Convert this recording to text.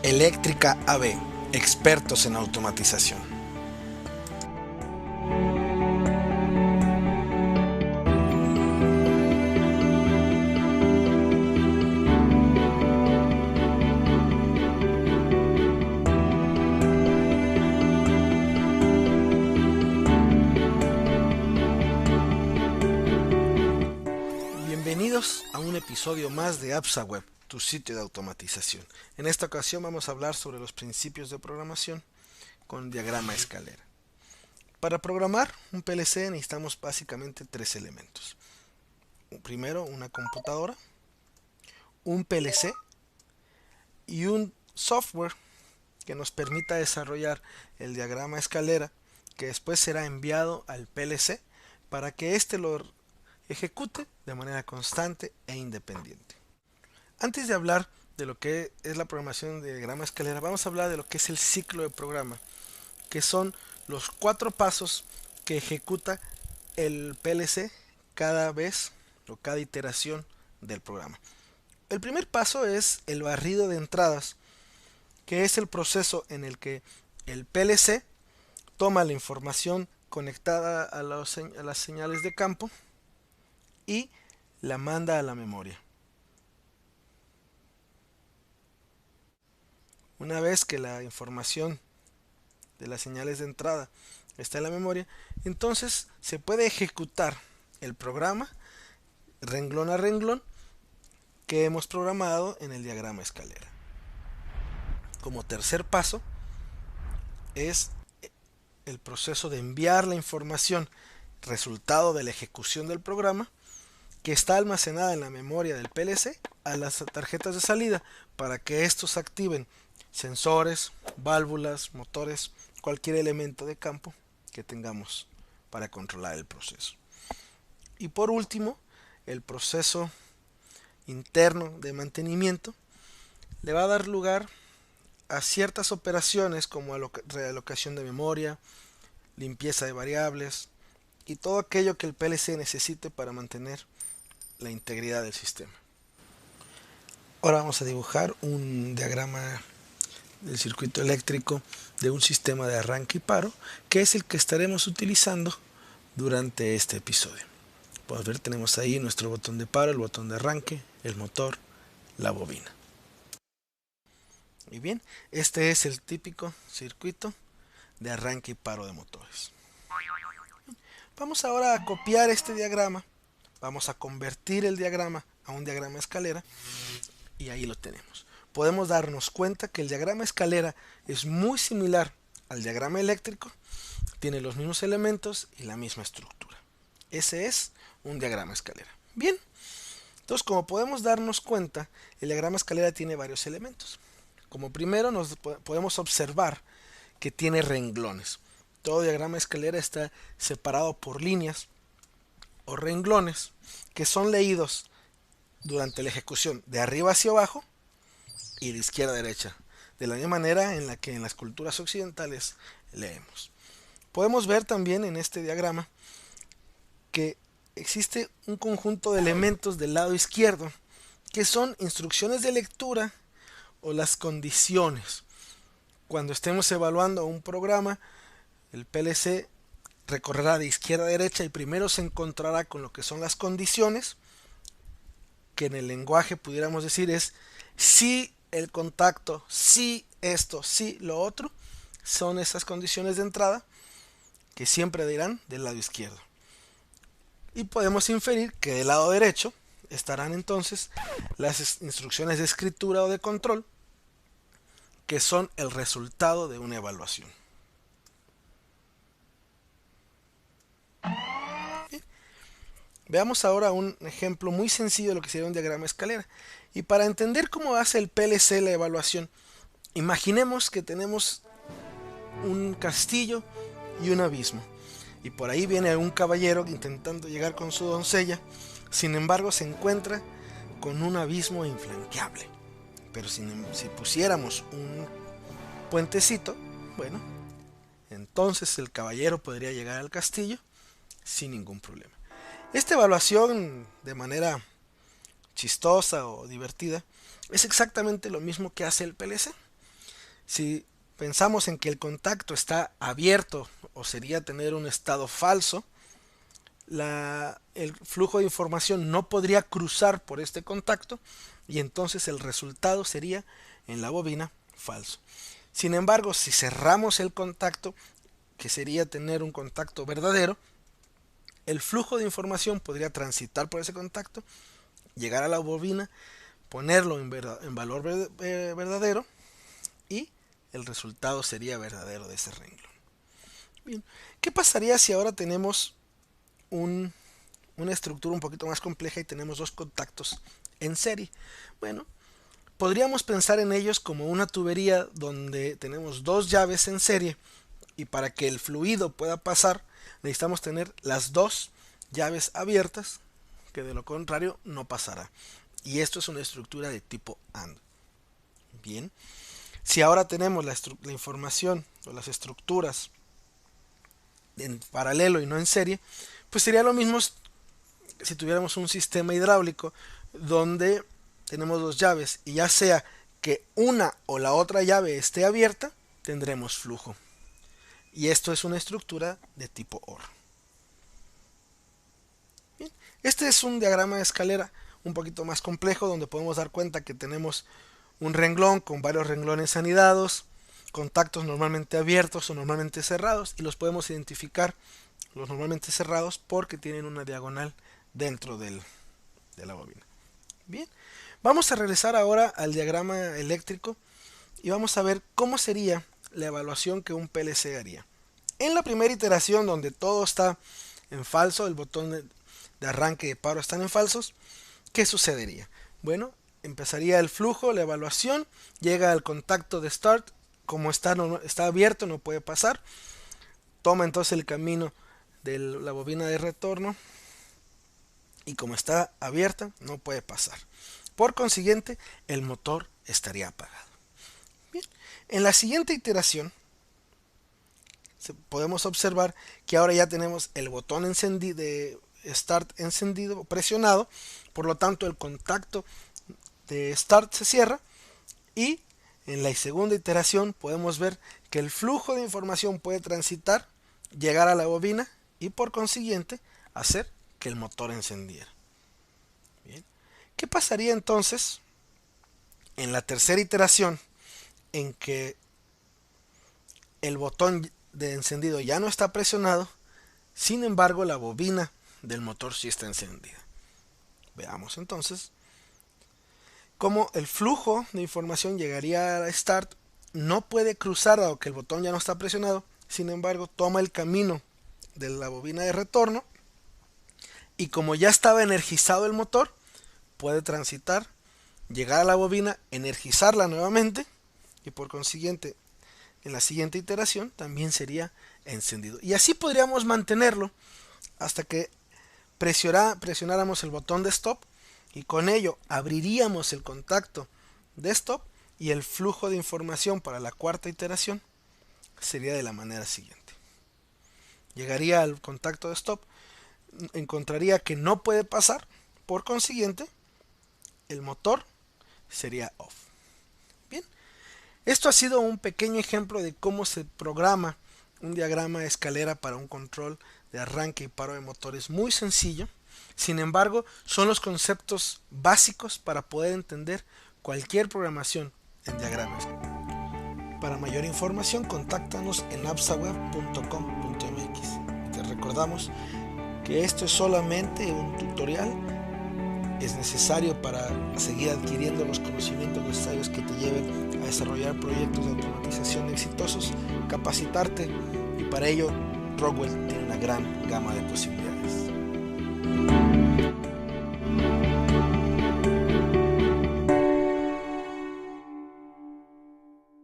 Eléctrica AB, expertos en automatización. Bienvenidos a un episodio más de AppsaWeb, tu sitio de automatización. En esta ocasión vamos a hablar sobre los principios de programación con diagrama escalera. Para programar un PLC necesitamos básicamente tres elementos. Primero, una computadora, un PLC y un software que nos permita desarrollar el diagrama escalera, que después será enviado al PLC para que éste lo ejecute de manera constante e independiente. Antes de hablar de lo que es la programación de diagrama escalera, vamos a hablar de lo que es el ciclo de programa, que son los 4 pasos que ejecuta el PLC cada vez o cada iteración del programa. El primer paso es el barrido de entradas, que es el proceso en el que el PLC toma la información conectada a las señales de campo y la manda a la memoria. Una vez que la información de las señales de entrada está en la memoria, entonces se puede ejecutar el programa renglón a renglón que hemos programado en el diagrama escalera. Como tercer paso es el proceso de enviar la información resultado de la ejecución del programa que está almacenada en la memoria del PLC a las tarjetas de salida para que estos activen sensores, válvulas, motores, cualquier elemento de campo que tengamos para controlar el proceso. Y por último, el proceso interno de mantenimiento le va a dar lugar a ciertas operaciones como realocación de memoria, limpieza de variables y todo aquello que el PLC necesite para mantener la integridad del sistema. Ahora vamos a dibujar un diagrama del circuito eléctrico de un sistema de arranque y paro, que es el que estaremos utilizando durante este episodio. Podemos ver, tenemos ahí nuestro botón de paro, el botón de arranque, el motor, la bobina. Y bien, este es el típico circuito de arranque y paro de motores. Vamos ahora a copiar este diagrama, vamos a convertir el diagrama a un diagrama escalera y ahí lo tenemos. Podemos darnos cuenta que el diagrama escalera es muy similar al diagrama eléctrico, tiene los mismos elementos y la misma estructura. Ese es un diagrama escalera. Bien, entonces como podemos darnos cuenta, el diagrama escalera tiene varios elementos. Como primero podemos observar que tiene renglones. Todo diagrama escalera está separado por líneas o renglones que son leídos durante la ejecución de arriba hacia abajo y de izquierda a derecha, de la misma manera en la que en las culturas occidentales leemos. Podemos ver también en este diagrama que existe un conjunto de elementos del lado izquierdo que son instrucciones de lectura o las condiciones. Cuando estemos evaluando un programa, el PLC recorrerá de izquierda a derecha y primero se encontrará con lo que son las condiciones, que en el lenguaje pudiéramos decir es si el contacto, si esto, si lo otro, son esas condiciones de entrada que siempre dirán del lado izquierdo. Y podemos inferir que del lado derecho estarán entonces las instrucciones de escritura o de control, que son el resultado de una evaluación. Veamos ahora un ejemplo muy sencillo de lo que sería un diagrama escalera. Y para entender cómo hace el PLC la evaluación, imaginemos que tenemos un castillo y un abismo. Y por ahí viene un caballero intentando llegar con su doncella. Sin embargo, se encuentra con un abismo infranqueable. Pero si pusiéramos un puentecito, bueno, entonces el caballero podría llegar al castillo sin ningún problema. Esta evaluación, de manera chistosa o divertida, es exactamente lo mismo que hace el PLC. Si pensamos en que el contacto está abierto o sería tener un estado falso, el flujo de información no podría cruzar por este contacto y entonces el resultado sería en la bobina falso. Sin embargo, si cerramos el contacto, que sería tener un contacto verdadero, el flujo de información podría transitar por ese contacto, llegar a la bobina, ponerlo en valor verdadero y el resultado sería verdadero de ese renglón. Bien, ¿qué pasaría si ahora tenemos una estructura un poquito más compleja y tenemos dos contactos en serie? Bueno, podríamos pensar en ellos como una tubería donde tenemos dos llaves en serie y para que el fluido pueda pasar necesitamos tener las dos llaves abiertas, que de lo contrario no pasará. Y esto es una estructura de tipo AND. Bien, si ahora tenemos la información o las estructuras en paralelo y no en serie, pues sería lo mismo si tuviéramos un sistema hidráulico donde tenemos dos llaves y ya sea que una o la otra llave esté abierta, tendremos flujo. Y esto es una estructura de tipo OR. Bien, este es un diagrama de escalera un poquito más complejo donde podemos dar cuenta que tenemos un renglón con varios renglones anidados, contactos normalmente abiertos o normalmente cerrados, y los podemos identificar los normalmente cerrados porque tienen una diagonal dentro de la bobina. Bien, vamos a regresar ahora al diagrama eléctrico y vamos a ver cómo sería la evaluación que un PLC haría. En la primera iteración, donde todo está en falso, el botón de arranque y de paro están en falsos, ¿qué sucedería? Bueno, empezaría el flujo, la evaluación, llega al contacto de start, como está abierto no puede pasar, toma entonces el camino de la bobina de retorno y como está abierta no puede pasar. Por consiguiente, el motor estaría apagado. Bien, en la siguiente iteración podemos observar que ahora ya tenemos el botón encendido de start encendido, presionado, por lo tanto el contacto de start se cierra y en la segunda iteración podemos ver que el flujo de información puede transitar, llegar a la bobina y por consiguiente hacer que el motor encendiera. Bien, ¿qué pasaría entonces en la tercera iteración en que el botón de encendido ya no está presionado, sin embargo la bobina del motor sí está encendida? Veamos entonces cómo el flujo de información llegaría a start, no puede cruzar dado que el botón ya no está presionado, sin embargo toma el camino de la bobina de retorno y como ya estaba energizado el motor, puede transitar, llegar a la bobina, energizarla nuevamente y por consiguiente en la siguiente iteración también sería encendido. Y así podríamos mantenerlo hasta que presionáramos el botón de stop y con ello abriríamos el contacto de stop y el flujo de información para la cuarta iteración sería de la manera siguiente. Llegaría al contacto de stop, encontraría que no puede pasar, por consiguiente el motor sería off. Bien, esto ha sido un pequeño ejemplo de cómo se programa un diagrama de escalera para un control de arranque y paro de motores muy sencillo. Sin embargo, son los conceptos básicos para poder entender cualquier programación en diagramas. Para mayor información, contáctanos en apsaweb.com.mx. Te recordamos que esto es solamente un tutorial. Es necesario para seguir adquiriendo los conocimientos necesarios que te lleven a desarrollar proyectos de automatización exitosos, capacitarte, y para ello Rockwell tiene una gran gama de posibilidades.